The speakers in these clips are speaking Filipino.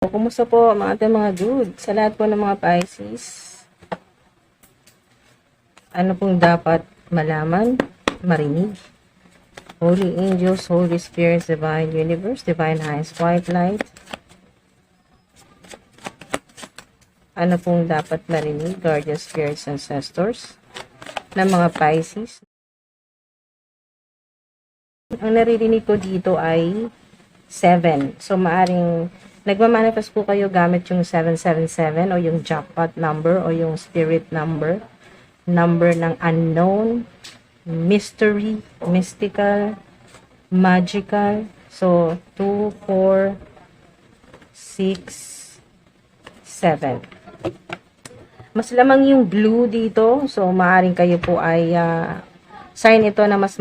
Kumusta po mga ating mga dude? Sa lahat po ng mga Pisces, ano pong dapat malaman, marinig? Holy Angels, Holy Spirits, Divine Universe, Divine Highest White Light. Ano pong dapat marinig, Guardian Spirits, Ancestors, ng mga Pisces? Ang naririnig ko dito ay 7. So, maaring nagmamanifest po kayo gamit yung 777 o yung jackpot number o yung spirit number. Number ng unknown, mystery, mystical, magical. So, 2, 4, 6, 7. Mas lamang yung blue dito. So, maaring kayo po ay sign ito na mas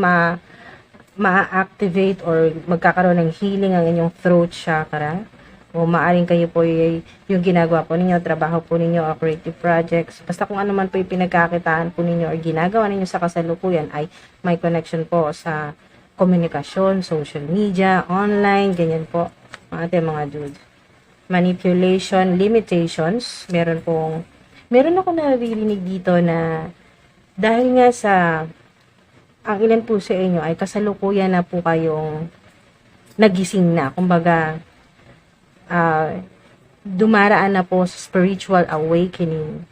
ma-activate or magkakaroon ng healing ang inyong throat chakra. O maaring kayo po yung ginagawa po ninyo, trabaho po ninyo, o creative projects. Basta kung ano man po yung pinagkakitaan po ninyo or ginagawa ninyo sa kasalukuyan ay may connection po sa komunikasyon, social media, online, ganyan po ang ating mga dude. Manipulation, limitations. Meron ako naririnig dito na dahil nga sa ang ilan po sa inyo ay kasalukuyan na po kayong nagising na. Kumbaga, dumaraan na po sa spiritual awakening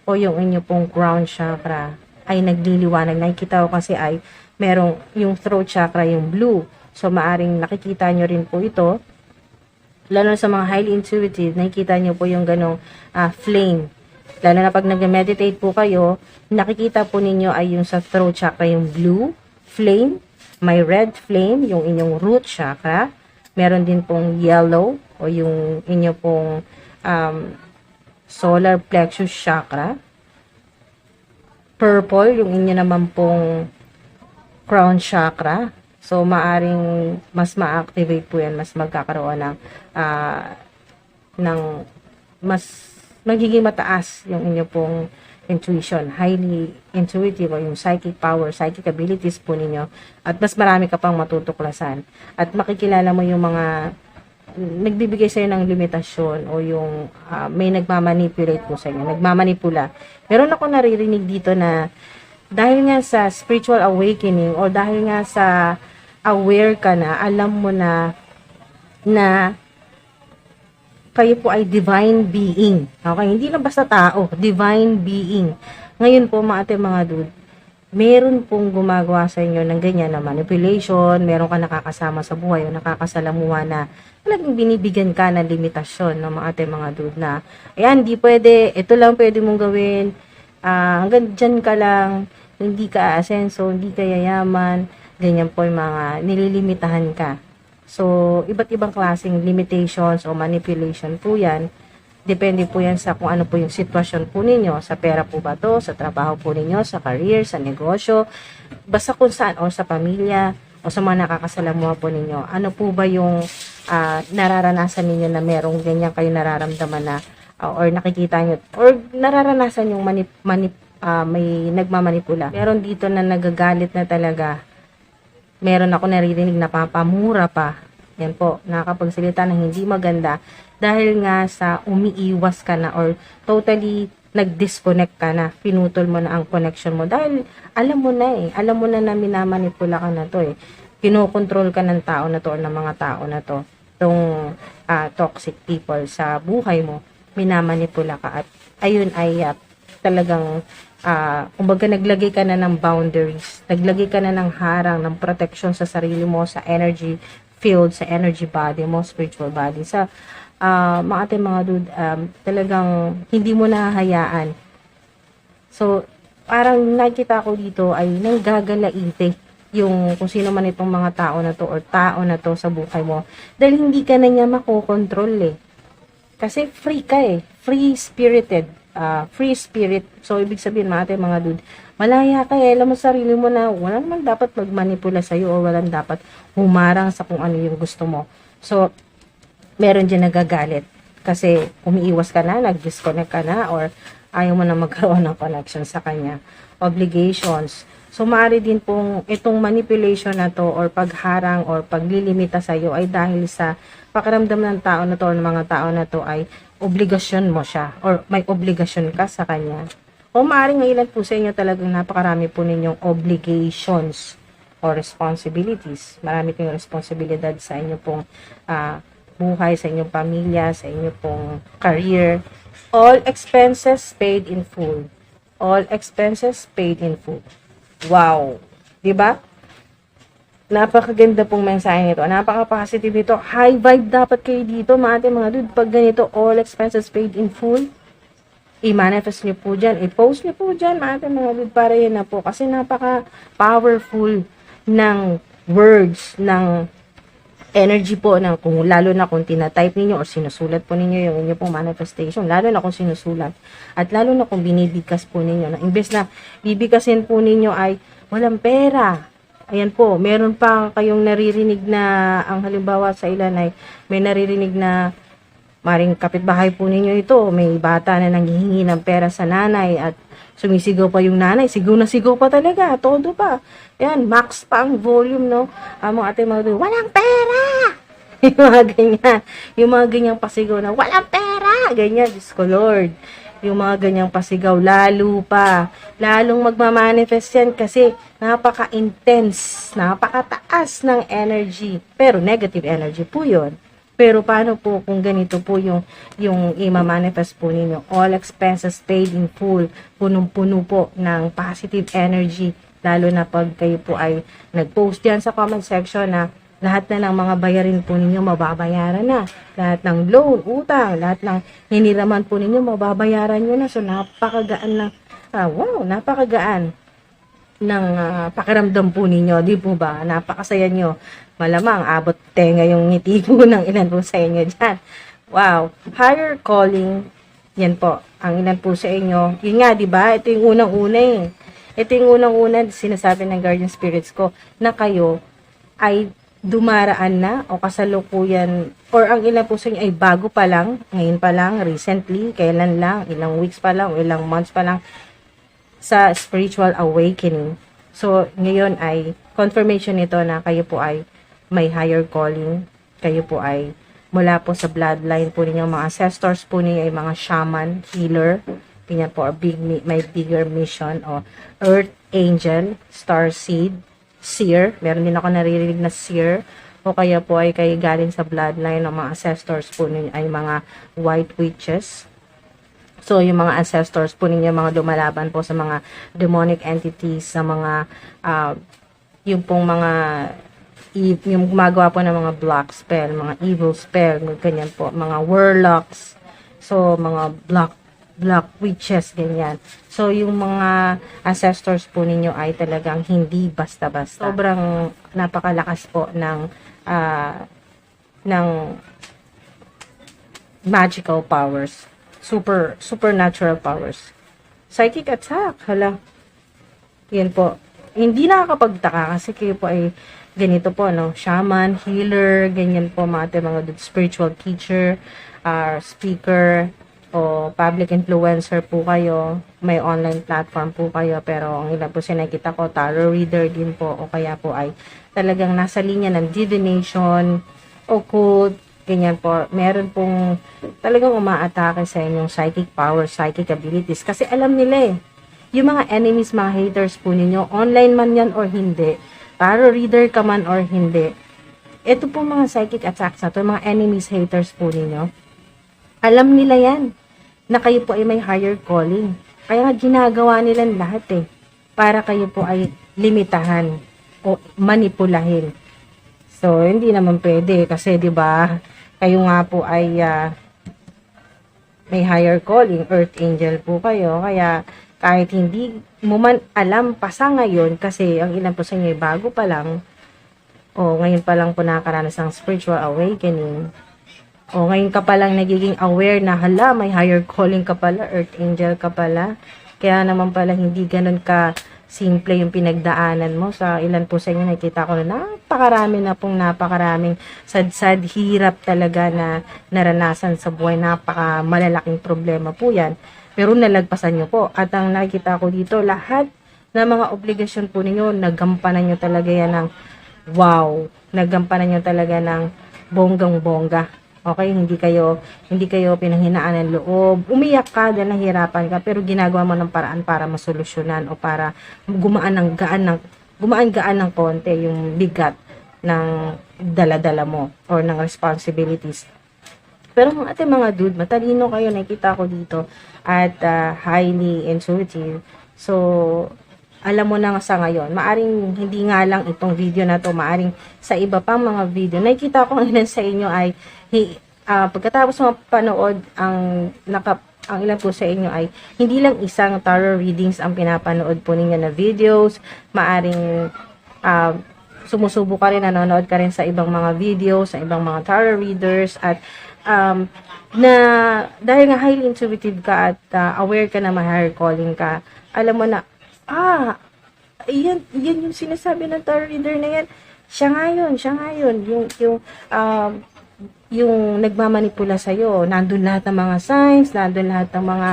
o yung inyo pong crown chakra ay nagliliwanag. Nakikita ko kasi ay merong yung throat chakra, yung blue. So, maaring nakikita nyo rin po ito. Lalo sa mga highly intuitive, nakikita nyo po yung ganong flame. Lalo na pag nag-meditate po kayo, nakikita po ninyo ay yung sa throat chakra, yung blue flame, may red flame, yung inyong root chakra. Meron din pong yellow o yung inyo pong solar plexus chakra. Purple, yung inyo naman pong crown chakra. So, maaring mas ma-activate po yan, mas magkakaroon ng mas magiging mataas yung inyo pong intuition, highly intuitive o yung psychic power, psychic abilities po ninyo at mas marami ka pang matutuklasan at makikilala mo yung mga nagbibigay sa'yo ng limitasyon o yung may nagmamanipulate po sa inyo, nagmamanipula. Meron ako naririnig dito na dahil nga sa spiritual awakening o dahil nga sa aware ka na, alam mo na kayo po ay divine being. Okay? Hindi lang basta tao. Divine being. Ngayon po, mga dude, meron pong gumagawa sa inyo ng ganyan na manipulation, meron ka nakakasama sa buhay o nakakasalamuha na talagang binibigyan ka ng limitasyon ng mga dude na, ayan, hindi pwede, ito lang pwede mong gawin, hanggang dyan ka lang, hindi ka aasenso, hindi ka yayaman, ganyan po yung mga nililimitahan ka. So, iba't ibang klaseng limitations o manipulation po yan. Depende po yan sa kung ano po yung sitwasyon po ninyo. Sa pera po ba to? Sa trabaho po ninyo? Sa career? Sa negosyo? Basta kung saan? O sa pamilya? O sa mga nakakasalamuha po ninyo? Ano po ba yung nararanasan ninyo na merong ganyan kayo nararamdaman na or nakikita nyo? Or nararanasan yung may nagmamanipula? Meron dito na nagagalit na talaga. Meron ako naririnig na papamura pa. Yan po, nakakapagsalita ng hindi maganda dahil nga sa umiiwas ka na or totally nag-disconnect ka na, pinutol mo na ang connection mo dahil alam mo na minamanipula ka na to kinokontrol ka ng tao na to or ng mga tao na to, itong toxic people sa buhay mo, minamanipula ka at ayun ay talagang kumbaga naglagay ka na ng boundaries, naglagay ka na ng harang, ng protection sa sarili mo, sa energy field, sa energy body mo, spiritual body. Sa mga dude, talagang hindi mo nahahayaan. So, parang nakita ko dito ay nanggagalaite yung kung sino man itong mga tao na to or tao na to sa buhay mo. Dahil hindi ka na niya makokontrol Kasi free ka free-spirited. Free spirit. So, ibig sabihin, mga dude, malaya ka alam mo sarili mo na wala naman dapat magmanipula sa'yo o walang dapat humarang sa kung ano yung gusto mo. So, meron dyan nagagalit. Kasi, umiiwas ka na, nag-disconnect ka na, or ayaw mo na magkaroon ng connection sa kanya. Obligations. So, maaari din pong itong manipulation na to or pagharang or paglilimita sa iyo ay dahil sa pakiramdam ng tao na to or ng mga tao na to ay obligasyon mo siya or may obligasyon ka sa kanya. O maaaring ng ilan po sa inyo talagang napakarami po ninyong obligations or responsibilities. Marami kayong responsibilidad sa inyo pong buhay, sa inyong pamilya, sa inyo pong career. All expenses paid in full. All expenses paid in full. Wow! Diba? Napakaganda pong mensahe nito. Napaka-positive nito. High vibe dapat kayo dito, mga dude. Pag ganito, all expenses paid in full, i-manifest nyo po dyan. I-post nyo po dyan, mga dude, para yun na po. Kasi napaka-powerful ng words, ng energy po, lalo na kung tinatype ninyo or sinusulat po ninyo yung inyo pong manifestation, lalo na kung sinusulat, at lalo na kung binibigkas po ninyo, na imbes na bibigkasin po ninyo ay walang pera. Ayan po, meron pa kayong naririnig na, ang halimbawa sa ilan ay may naririnig na maring kapitbahay po ninyo ito, may bata na nanghihingi ng pera sa nanay at sumisigaw pa yung nanay, sigaw na sigaw pa talaga, todo pa. Yan, max pa ang volume, no? Mga ate, walang pera! Yung mga ganyan. Yung mga ganyang pasigaw na, walang pera! Ganyan, Diyos ko Lord. Yung mga ganyang pasigaw, lalo pa. Lalong magmamanifest yan kasi napaka-intense, napakataas ng energy. Pero negative energy po yun. Pero paano po kung ganito po yung i-manifest po ninyo? All expenses paid in full. Punong-puno po ng positive energy. Lalo na pag kayo po ay nag-post yan sa comment section na lahat na ng mga bayarin po ninyo mababayaran na. Lahat ng loan, utang, lahat ng hiniraman po ninyo mababayaran nyo na. So napakagaan ng, napakagaan ng pakiramdam po ninyo. Di po ba? Napakasaya nyo. Malamang abot tenga yung ngiti po ng ilan po sa inyo dyan. Wow. Higher calling. Yan po. Ang ilan po sa inyo. Yun nga, di ba? Ito yung unang-una eh. Ito yung unang-una, sinasabi ng guardian spirits ko, na kayo ay dumaraan na o kasalukuyan, or ang ilan po sa inyo ay bago pa lang, ngayon pa lang, recently, kailan lang, ilang weeks pa lang, o ilang months pa lang, sa spiritual awakening. So, ngayon ay confirmation nito na kayo po ay may higher calling, kayo po ay mula po sa bloodline po ninyo, mga ancestors po ninyo ay mga shaman, healer, ganyan po, may bigger mission, o earth angel, star seed, seer, meron din ako naririnig na seer, o kaya po ay kayo galing sa bloodline ng mga ancestors po ninyo ay mga white witches. So, yung mga ancestors po ninyo, mga lumalaban po sa mga demonic entities, sa mga, yung pong mga, yung gumagawa po ng mga black spell, mga evil spell, ganyan po, mga warlocks, so, mga black witches, ganyan. So, yung mga ancestors po ninyo ay talagang hindi basta-basta. Sobrang napakalakas po ng magical powers. Supernatural powers. Psychic attack, hala. Yan po. Hindi nakakapagtaka kasi kayo po ay ganito po, no? Shaman, healer, ganyan po, mga spiritual teacher, speaker, o public influencer po kayo, may online platform po kayo, pero ang ilan po sinakita ko, tarot reader din po, o kaya po ay talagang nasa linya ng divination, occult, ganyan po. Meron pong talagang umaatake sa inyong psychic power, psychic abilities, kasi alam nila eh, yung mga enemies, mga haters po ninyo, online man yan or hindi, tarot reader ka man or hindi, ito po mga psychic attacks na to, mga enemies, haters po ninyo, alam nila yan, na kayo po ay may higher calling. Kaya ginagawa nila lahat eh, para kayo po ay limitahan o manipulahin. So, hindi naman pwede kasi 'di ba kayo nga po ay may higher calling, earth angel po kayo. Kaya kahit hindi mo man alam pa sa ngayon, kasi ang ilan po sa inyo ay bago pa lang, o ngayon pa lang po nakakaranas ng spiritual awakening, o ngayon ka palang nagiging aware na hala, may higher calling ka pala, earth angel ka pala. Kaya naman pala hindi ganun ka simple yung pinagdaanan mo. Sa ilan po sa inyo nakita ko na napakaraming sad-sad, hirap talaga na naranasan sa buhay. Malalaking problema po yan. Pero nalagpasan nyo po. At ang nakikita ko dito, lahat na mga obligasyon po ninyo, nagampanan nyo talaga yan ng wow, nagampanan nyo talaga ng bonggang-bongga. Okay, hindi kayo pinanghinaan ng loob. Umiyak ka dahil nahirapan ka, pero ginagawa mo ng paraan para masolusyonan o para gumaan-gaan ng konti yung bigat ng dala-dala mo or ng responsibilities. Pero ang ating mga dude, matalino kayo, nakita ko dito, at highly intuitive. So, alam mo na sa ngayon, maaring hindi nga lang itong video na to, maaring sa iba pang mga video. Nakikita ko ngayon sa inyo ay, pagkatapos mapanood, ang ilan po sa inyo ay, hindi lang isang tarot readings ang pinapanood po ninyo na videos, maaring, sumusubo ka rin, nanonood ka rin sa ibang mga videos, sa ibang mga tarot readers, at na dahil nga highly intuitive ka at aware ka na higher calling ka, alam mo na, yan yung sinasabi ng tarot reader na yan, siya nga yun, yung nagmamanipula sa'yo, nandun lahat ng mga signs, nandun lahat ng mga,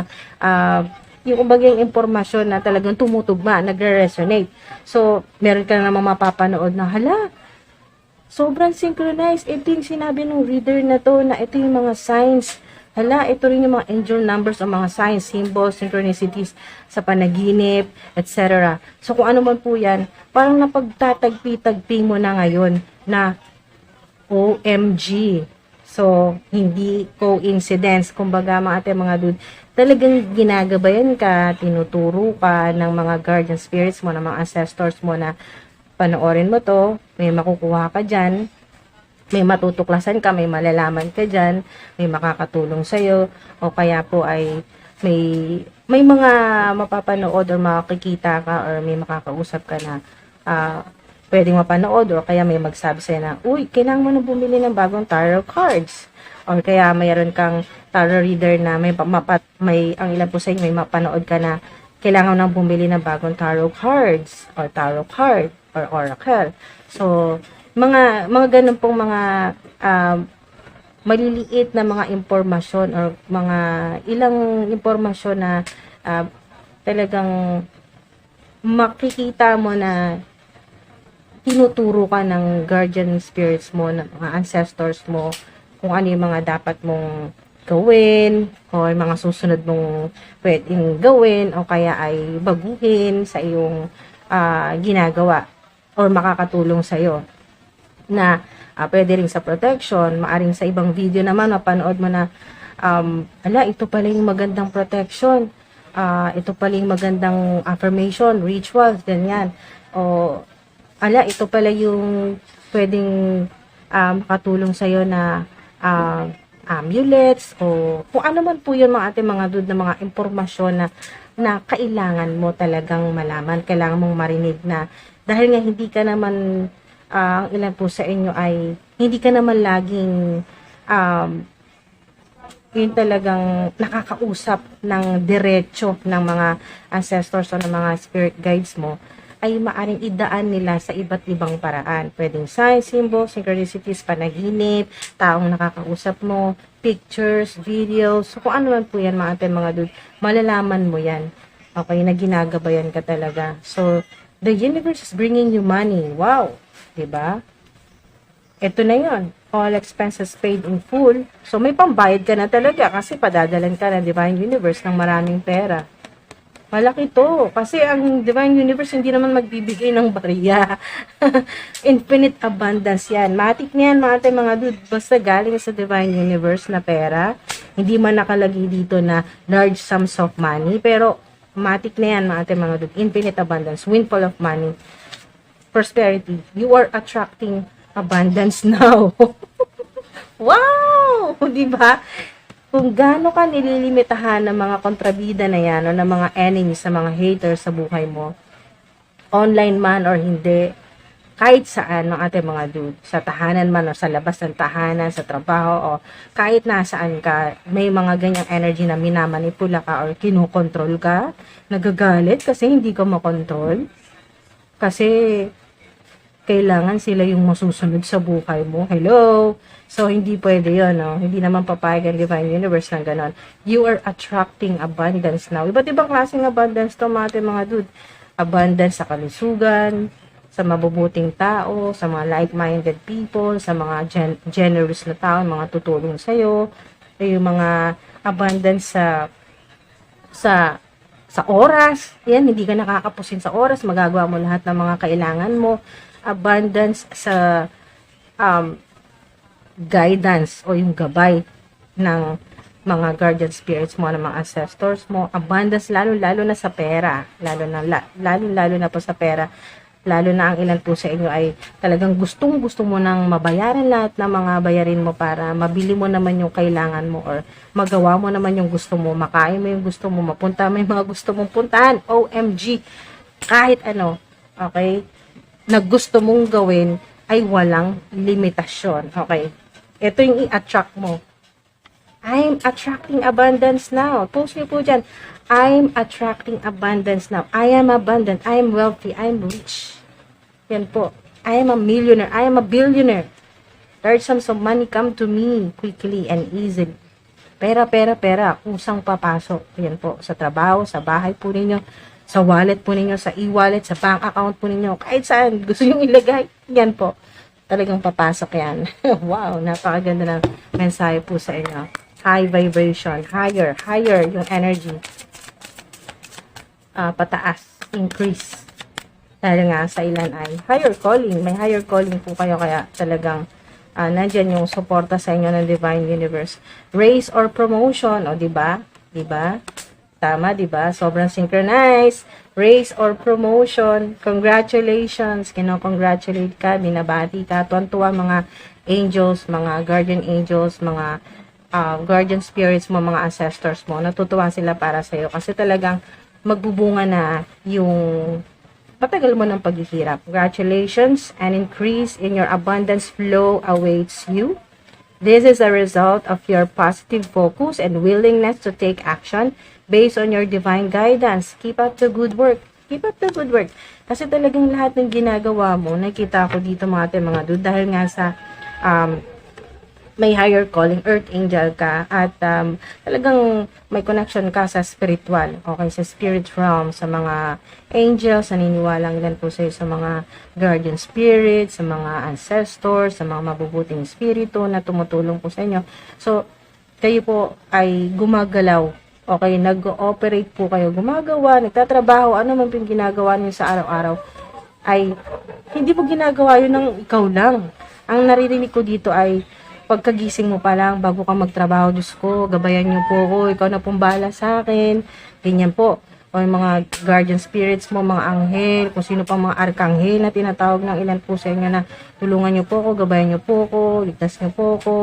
yung kumbagang impormasyon na talagang tumutugma, nagre-resonate. So, meron ka na namang mapapanood na, hala, sobrang synchronized. Ito yung sinabi ng reader na to, na ito yung mga signs. Hala, ito rin yung mga angel numbers o mga signs, symbols, synchronicities sa panaginip, etc. So, kung ano man po yan, parang napagtatagpi-tagpi mo na ngayon na OMG. So, hindi coincidence. Kumbaga, mga dude, talagang ginagabayan ka, tinuturo ka ng mga guardian spirits mo, ng mga ancestors mo na panoorin mo to, may makukuha ka dyan, may matutuklasan ka, may malalaman ka dyan, may makakatulong sa'yo, o kaya po ay may mga mapapanood or makikita ka or may makakausap ka na pwedeng mapanood, o kaya may magsabi sa'yo na, uy, kailangan mo na bumili ng bagong tarot cards. Or kaya mayroon kang tarot reader na ang ilan po sa inyo, may mapanood ka na kailangan nang bumili ng bagong tarot cards or tarot card or oracle. So, mga ganun pong mga maliliit na mga impormasyon or mga ilang impormasyon na talagang makikita mo na tinuturo ka ng guardian spirits mo, ng mga ancestors mo, kung ano yung mga dapat mong gawin, o yung mga susunod mong pwedeng gawin, o kaya ay baguhin sa iyong ginagawa, or makakatulong sa'yo, na pwede rin sa protection, maaring sa ibang video naman, mapanood mo na, ito pala yung magandang protection, ito pala yung magandang affirmation, rituals, ganyan, o ito pala yung pwedeng makatulong sa'yo na amulets o kung ano man po yun mga ating mga dude na mga impormasyon na kailangan mo talagang malaman, kailangan mong marinig na dahil nga hindi ka naman ang ilan po sa inyo ay hindi ka naman laging yun talagang nakakausap ng diretso ng mga ancestors o ng mga spirit guides mo, ay maaring idaan nila sa iba't ibang paraan. Pwedeng signs, symbols, synchronicities, panaginip, taong nakakausap mo, pictures, videos, so kung ano man po yan mga ating mga dude, malalaman mo yan. Okay, na ginagabayan ka talaga. So, the universe is bringing you money. Wow! Diba? Ito na yon, all expenses paid in full. So, may pambayad ka na talaga kasi padadalan ka na Divine Universe ng maraming pera. Malaki to. Kasi ang Divine Universe hindi naman magbibigay ng bariya. Infinite abundance yan. Matik niyan mga dude. Basta galing sa Divine Universe na pera. Hindi man nakalagay dito na large sums of money. Pero matik na yan mga dude. Infinite abundance. Windfall of money. Prosperity. You are attracting abundance now. Wow! Diba? Kung gaano ka nililimitahan ng mga kontrabida na yan o ng mga enemies, sa mga haters sa buhay mo, online man or hindi, kahit saan ng ating mga dude, sa tahanan man o sa labas ng tahanan, sa trabaho o kahit nasaan ka, may mga ganyang energy na minamanipula ka or kinukontrol ka, nagagalit kasi hindi ka makontrol, kasi kailangan sila yung masusunod sa buhay mo. Hello? So, hindi pwede yun, no? Hindi naman papayag ang Divine Universe na ganon. You are attracting abundance now. Iba't ibang klaseng abundance to mga dude. abundance sa kalusugan, sa mabubuting tao, sa mga like-minded people, sa mga generous na tao, mga tutulong sa'yo, yung mga abundance sa oras. Yan, hindi ka nakakapusin sa oras, magagawa mo lahat ng mga kailangan mo. Abundance sa guidance o yung gabay ng mga guardian spirits mo, ng mga ancestors mo. Abundance lalo na sa pera, lalo na po sa pera, lalo na ang ilan po sa inyo ay talagang gusto mo nang mabayaran lahat ng mga bayarin mo para mabili mo naman yung kailangan mo or magawa mo naman yung gusto mo, makain mo yung gusto mo, mapunta mo yung mga gusto mong puntahan. OMG, kahit ano, okay, na gusto mong gawin ay walang limitasyon. Okay, ito yung i-attract mo. I'm attracting abundance now. Post niyo po dyan. I'm attracting abundance now. I am abundant. I am wealthy. I am rich. Yan po. I am a millionaire. I am a billionaire. Large sums of money come to me quickly and easily. Pera. Kusang papasok. Yan po. Sa trabaho, sa bahay po ninyo, sa wallet po ninyo, sa e-wallet, sa bank account po ninyo. Kahit saan gusto nyo ilagay. Yan po. Talagang papasok yan. Wow. Napakaganda ng mensahe po sa inyo. High vibration, higher yung energy. Pataas, increase. Dahil nga sa ilan ay higher calling, may higher calling po kayo, kaya talagang nandyan yung suporta sa inyo ng Divine Universe. Raise or promotion, o diba? Tama, diba? Sobrang synchronized. Raise or promotion, congratulations, kino-congratulate ka, binabati ka, tuwan-tuwa mga angels, mga guardian angels, mga guardian spirits mo, mga ancestors mo, natutuwa sila para sa'yo kasi talagang magbubunga na yung patagal mo ng paghihirap. Congratulations, and increase in your abundance flow awaits you. This is a result of your positive focus and willingness to take action based on your divine guidance. Keep up the good work. Kasi talagang lahat ng ginagawa mo, nakita ko dito mga dude, dahil nga sa may higher calling, earth angel ka, at talagang may connection ka sa spiritual, okay, sa spirit realm, sa mga angels, naniniwalang ilan po sa mga guardian spirits, sa mga ancestors, sa mga mabubuting spirito na tumutulong po sa inyo. So, kayo po ay gumagalaw, okay, nag-ooperate po kayo, gumagawa, nagtatrabaho, ano man pong ginagawa niyo sa araw-araw, ay hindi po ginagawa yun ng ikaw lang. Ang naririnig ko dito ay pagkagising mo pa lang, bago ka magtrabaho, Diyos ko, gabayan niyo po ako, ikaw na pong bahala sa akin, ganyan po. O yung mga guardian spirits mo, mga anghel, kung sino pang mga arkanghel na tinatawag ng ilan po sa inyo na tulungan niyo po ako, gabayan niyo po ako, ligtas niyo po ako,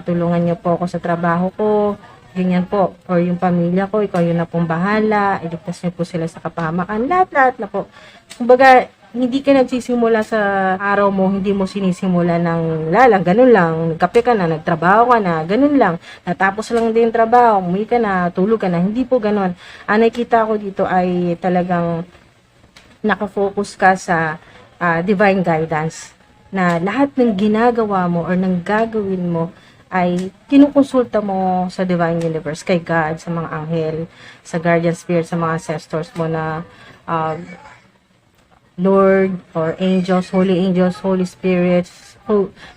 tulungan niyo po ako sa trabaho ko, ganyan po. Or yung pamilya ko, ikaw yun na pong bahala, iligtas niyo po sila sa kapahamakan, lahat na po. Kumbaga, hindi ka nagsisimula sa araw mo, hindi mo sinisimula ng lalang, ganun lang, nagkape ka na, nagtrabaho ka na, ganun lang, natapos lang din yung trabaho, umuwi ka na, tulog ka na, hindi po ganun. Ang nakita ko dito ay talagang nakafocus ka sa divine guidance, na lahat ng ginagawa mo or ng gagawin mo ay kinukonsulta mo sa Divine Universe, kay God, sa mga anghel, sa guardian spirit, sa mga ancestors mo na Lord or angels, Holy Spirits,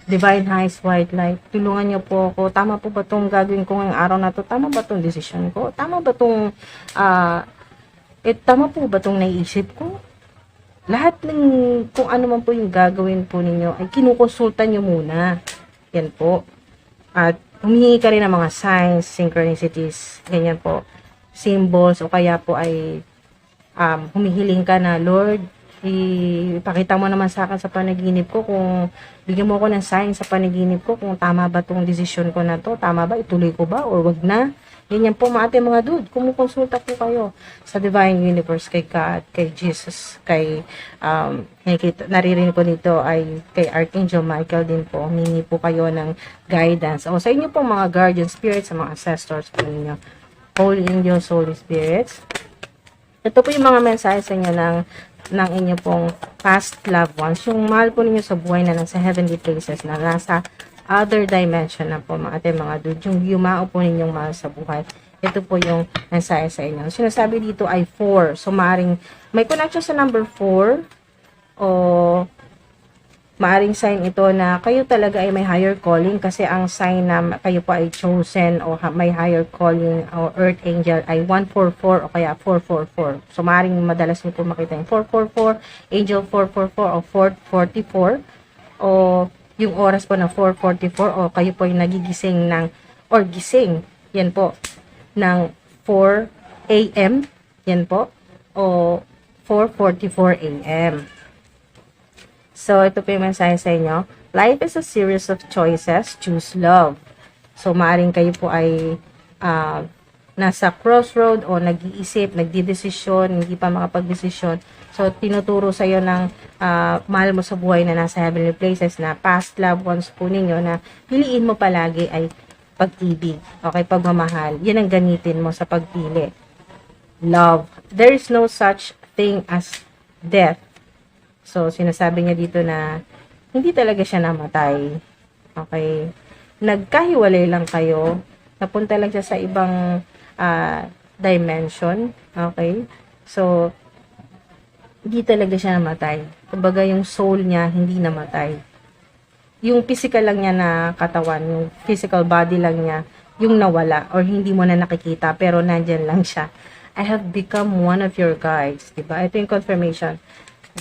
Divine Highest White Light, tulungan niyo po ako. Tama po ba itong gagawin ko ngayong araw na to? Tama ba itong decision ko? Tama ba itong tama po ba itong naiisip ko? Lahat ng kung ano man po yung gagawin po ninyo ay kinukonsulta niyo muna. Yan po. At humihingi ka rin ng mga signs, synchronicities, ganyan po, symbols, o kaya po ay humihiling ka na, Lord, ipakita mo naman sa akin sa panaginip ko, kung bigyan mo ako ng sign sa panaginip ko kung tama ba tong desisyon ko na to, tama ba, ituloy ko ba or wag na. Ganyan po mga dude, kumukonsulta po kayo sa Divine Universe, kay God, kay Jesus, kay naririnig ko dito ay kay Archangel Michael din po. Humingi po kayo ng guidance o sa inyo po mga guardian spirits, sa mga ancestors po ninyo, Holy Angels, Holy Spirits. Ito po yung mga mensahe sa inyo ng inyo pong past loved ones, yung mahal po ninyo sa buhay na nasa heavenly places, na nasa other dimension na po mga dude, yung yumao po ninyong mahal sa buhay. Ito po yung mensahe sa inyo. Sinasabi dito ay 4. So, maaring may connection sa number 4 o maaring sign ito na kayo talaga ay may higher calling kasi ang sign na kayo po ay chosen o may higher calling o earth angel ay 144 o kaya 444. So, maaring madalas niyo po makita yung 444, angel 444 o 444 o yung oras po ng 4:44 o kayo po ay nagigising ng or gising, yan po, ng 4 a.m. yan po o 4:44 a.m. So, ito po yung mensahe sa inyo. Life is a series of choices. Choose love. So, maaaring kayo po ay nasa crossroad o nag-iisip, nagdidesisyon, hindi pa makapag-desisyon. So, tinuturo sa iyo ng mahal mo sa buhay na nasa heavenly places na past loved ones po ninyo na piliin mo palagi ay pag-ibig. Okay, pagmamahal. Yan ang gamitin mo sa pagpili. Love. There is no such thing as death. So, sinasabi niya dito na hindi talaga siya namatay. Okay. Nagkahiwalay lang kayo. Napunta lang siya sa ibang dimension. Okay. So, hindi talaga siya namatay. Kumbaga, yung soul niya hindi namatay. Yung physical lang niya na katawan, yung physical body lang niya, yung nawala or hindi mo na nakikita pero nandyan lang siya. I have become one of your guides. Diba? Ito yung confirmation.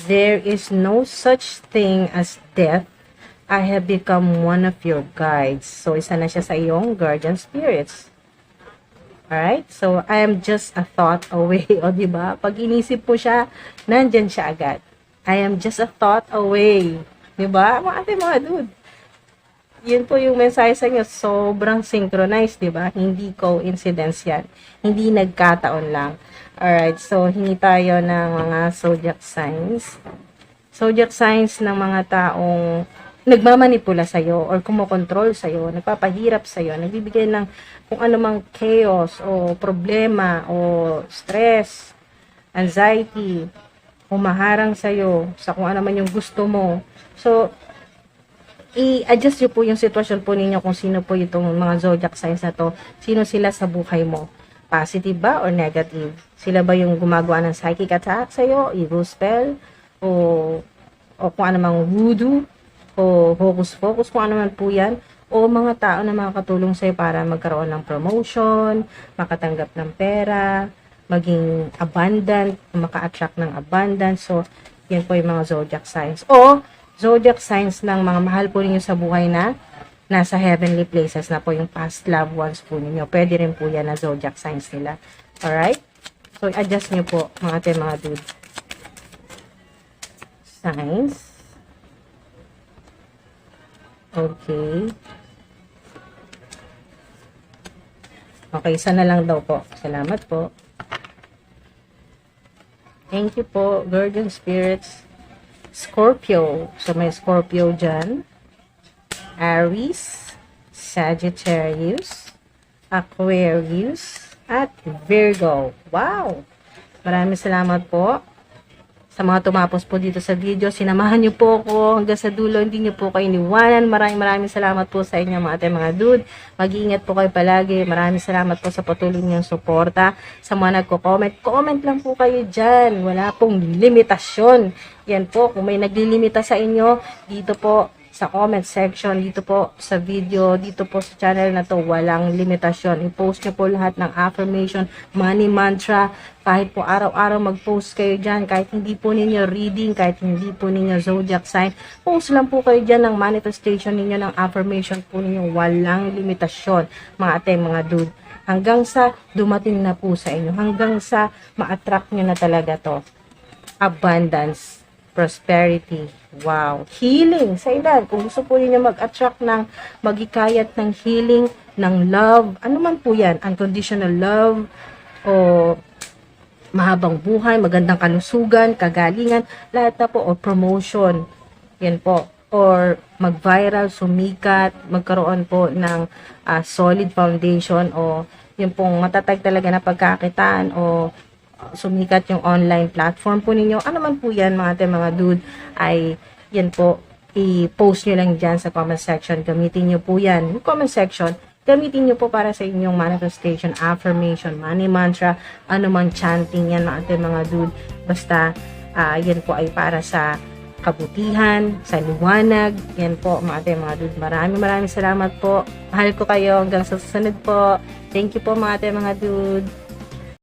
There is no such thing as death. I have become one of your guides. So, isa na siya sa iyong guardian spirits. Alright? So, I am just a thought away. O, diba? Pag inisip po siya, nandyan siya agad. I am just a thought away. Diba? Mga dude. Yun po yung mensahe sa inyo. Sobrang synchronized, diba? Hindi coincidence yan. Hindi nagkataon lang. Alright, so hingi tayo ng mga zodiac signs. Zodiac signs ng mga taong nagmamanipula sa'yo or kumokontrol sa'yo, nagpapahirap sa'yo, nagbibigay ng kung anumang chaos o problema o stress, anxiety, humaharang sa'yo sa kung ano man yung gusto mo. So, i-adjust nyo po yung sitwasyon po ninyo kung sino po itong mga zodiac signs na to, sino sila sa buhay mo. Positive ba or negative? Sila ba yung gumagawa ng psychic attack sa'yo, evil spell, o kung ano mang voodoo, o hocus-pocus, kung ano man po yan, o mga tao na makakatulong sa'yo para magkaroon ng promotion, makatanggap ng pera, maging abundant, maka-attract ng abundance. So, yan po yung mga zodiac signs. O, zodiac signs ng mga mahal po ninyo sa buhay na nasa heavenly places na po yung past loved ones po ninyo. Pwede rin po yan na zodiac signs nila. Alright? So, adjust nyo po mga dude. Signs. Okay. Okay, isa na lang daw po. Salamat po. Thank you po, guardian spirits. Scorpio. So, may Scorpio dyan. Aries, Sagittarius, Aquarius, at Virgo. Wow! Maraming salamat po sa mga tumapos po dito sa video. Sinamahan niyo po ako hanggang sa dulo. Hindi niyo po kayo iniwanan. Maraming salamat po sa inyo mga dude. Mag-iingat po kayo palagi. Maraming salamat po sa patuloy niyong suporta. Sa mga nagko-comment, comment lang po kayo dyan. Wala pong limitasyon. Yan po, kung may naglilimita sa inyo, dito po sa comment section, dito po sa video, dito po sa channel na to, walang limitasyon. I-post nyo po lahat ng affirmation, money mantra, kahit po araw-araw mag-post kayo dyan, kahit hindi po ninyo reading, kahit hindi po ninyo zodiac sign, post lang po kayo dyan ng manifestation ninyo, ng affirmation po ninyo, walang limitasyon, mga dude. Hanggang sa dumating na po sa inyo, hanggang sa ma-attract nyo na talaga to. Abundance, prosperity, wow, healing sa ilan. Kung gusto po niyo mag-attract ng, magikayat ng healing, ng love, ano man po yan, unconditional love, o mahabang buhay, magandang kalusugan, kagalingan, lahat na po, o promotion, yan po, or mag-viral, sumikat, magkaroon po ng solid foundation, o yung pong matatag talaga na pagkakitaan, o sumikat yung online platform po ninyo. Ano man po yan mga dude, ay yan po, i-post nyo lang dyan sa comment section. Gamitin nyo po yan. Yung comment section, Gamitin nyo po para sa inyong manifestation, affirmation, money mantra, anumang chanting yan mga ating mga dude. Basta, yan po ay para sa kabutihan, sa liwanag. Yan po mga ating mga dude. Maraming salamat po. Mahal ko kayo hanggang sa susunod po. Thank you po mga ating mga dude.